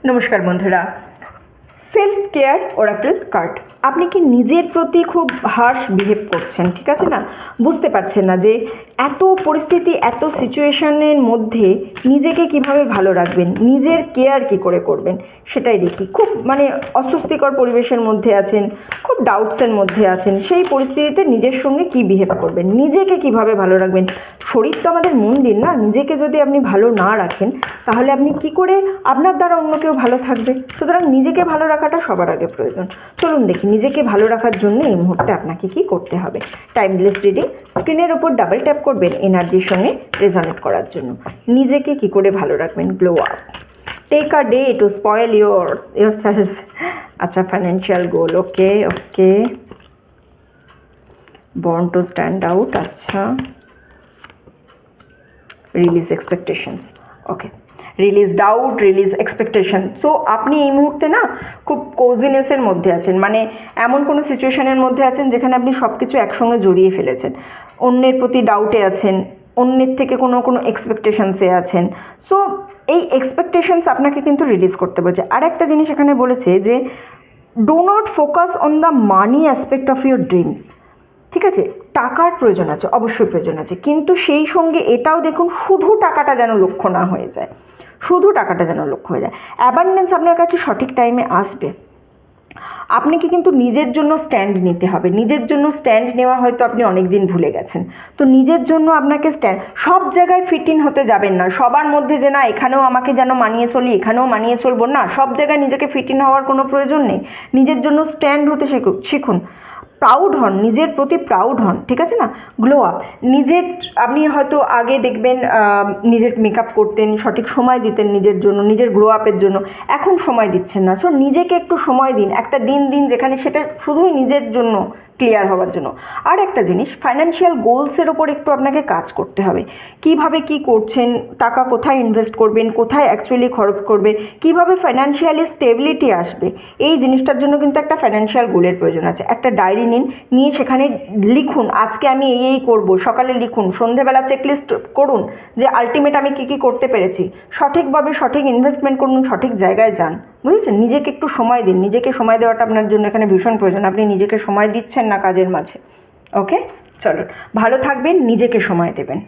নমস্কার বন্ধুরা, self care Oracle card. আপনি কি নিজের প্রতি খুব হার্শ বিহেভ করছেন? ঠিক আছে না, বুঝতে পারছেন না যে এত পরিস্থিতি, এত সিচুয়েশনের মধ্যে নিজেকে কিভাবে ভালো রাখবেন, নিজের কেয়ার কি করে করবেন সেটাই দেখি। খুব অস্বস্তিকর পরিবেশের মধ্যে আছেন, খুব ডাউটসের মধ্যে আছেন, সেই পরিস্থিতিতে নিজের সঙ্গে কি বিহেভ করবেন, নিজেকে কিভাবে ভালো রাখবেন। শরীর তো আমাদের মন্দির না, নিজেকে যদি আপনি ভালো না রাখেন তাহলে আপনি কি করে আপনার দ্বারা অন্য কেউ ভালো থাকবে? সুতরাং নিজেকে ভালো রাখাটা সবার আগে প্রয়োজন। চলুন দেখি নিজেকে ভালো রাখার জন্য এই মুহূর্তে আপনাকে কি করতে হবে। টাইমলেস রিডিং, স্ক্রিনের ওপর ডাবল ট্যাপ করবেন এনার্জির সঙ্গে রেজনেট করার জন্য। নিজেকে কি করে ভালো রাখবেন? Glow up. Take a day to spoil yourself. আচ্ছা, financial goal, okay okay. Born to stand out, আচ্ছা। Release expectations, okay. Release doubt, release expectation. So আপনি এই মুহূর্তে না খুব কোজিনেসের মধ্যে আছেন, এমন কোনো সিচুয়েশনের মধ্যে আছেন যেখানে আপনি সব কিছু একসঙ্গে জড়িয়ে ফেলেছেন। অন্যের প্রতি ডাউটে আছেন, অন্যের থেকে কোনো এক্সপেকটেশনসে আছেন। সো এই এক্সপেকটেশনস আপনাকে কিন্তু রিলিজ করতে বলছে। আর একটা জিনিস এখানে বলেছে যে do not focus on the money aspect of your dreams. ঠিক আছে, টাকার প্রয়োজন আছে, অবশ্যই প্রয়োজন আছে, কিন্তু সেই সঙ্গে এটাও দেখুন শুধু টাকাটা যেন লক্ষ্য না হয়ে যায়, শুধু টাকাটা যেন লক্ষ্য হয়ে যায়। অ্যাবান্ডেন্স আপনার কাছে সঠিক টাইমে আসবে। আপনাকে কিন্তু নিজের জন্য স্ট্যান্ড নিতে হবে। নিজের জন্য স্ট্যান্ড নেওয়া হয়তো আপনি অনেক দিন ভুলে গেছেন। তো নিজের জন্য আপনাকে স্ট্যান্ড, সব জায়গায় ফিট ইন হতে যাবেন না। সবার মধ্যে যে না এখানেও আমাকে যেন মানিয়ে চলি, এখানেও মানিয়ে চলবো না, সব জায়গায় নিজেকে ফিট ইন হওয়ার কোনো প্রয়োজন নেই। নিজের জন্য স্ট্যান্ড হতে শিখুন। প্রাউড হন, নিজের প্রতি প্রাউড হন, ঠিক আছে না? Glow up. আপনি হয়তো আগে দেখবেন নিজের মেকআপ করতেন, সঠিক সময় দিতেন নিজের জন্য, নিজের গ্লো আপের জন্য। এখন সময় দিচ্ছেন না। সো নিজেকে একটু সময় দিন, একটা দিন যেখানে সেটা শুধুই নিজের জন্য ক্লিয়ার হওয়ার জন্য। আর একটা জিনিস, ফাইন্যান্সিয়াল গোলসের ওপর একটু আপনাকে কাজ করতে হবে। কিভাবে কি করছেন, টাকা কোথায় ইনভেস্ট করবেন, কোথায় অ্যাকচুয়ালি খরচ করবে, কিভাবে ফাইন্যান্সিয়ালি স্টেবিলিটি আসবে, এই জিনিসটার জন্য কিন্তু একটা ফাইন্যান্সিয়াল গোলের প্রয়োজন আছে। একটা ডায়েরি নিয়ে সেখানে লিখুন আজকে আমি এই করব। সকালে লিখুন, সন্ধেবেলা চেকলিস্ট করুন যে আলটিমেট আমি কী করতে পেরেছি। সঠিকভাবে সঠিক ইনভেস্টমেন্ট করুন, সঠিক জায়গায় যান, বুঝেছেন? নিজেকে একটু সময় দিন। নিজেকে সময় দেওয়াটা আপনার জন্য এখানে ভীষণ প্রয়োজন। আপনি নিজেকে সময় দিচ্ছেন না কাজের মাঝে। ওকে, চলুন ভালো থাকবেন, নিজেকে সময় দেবেন।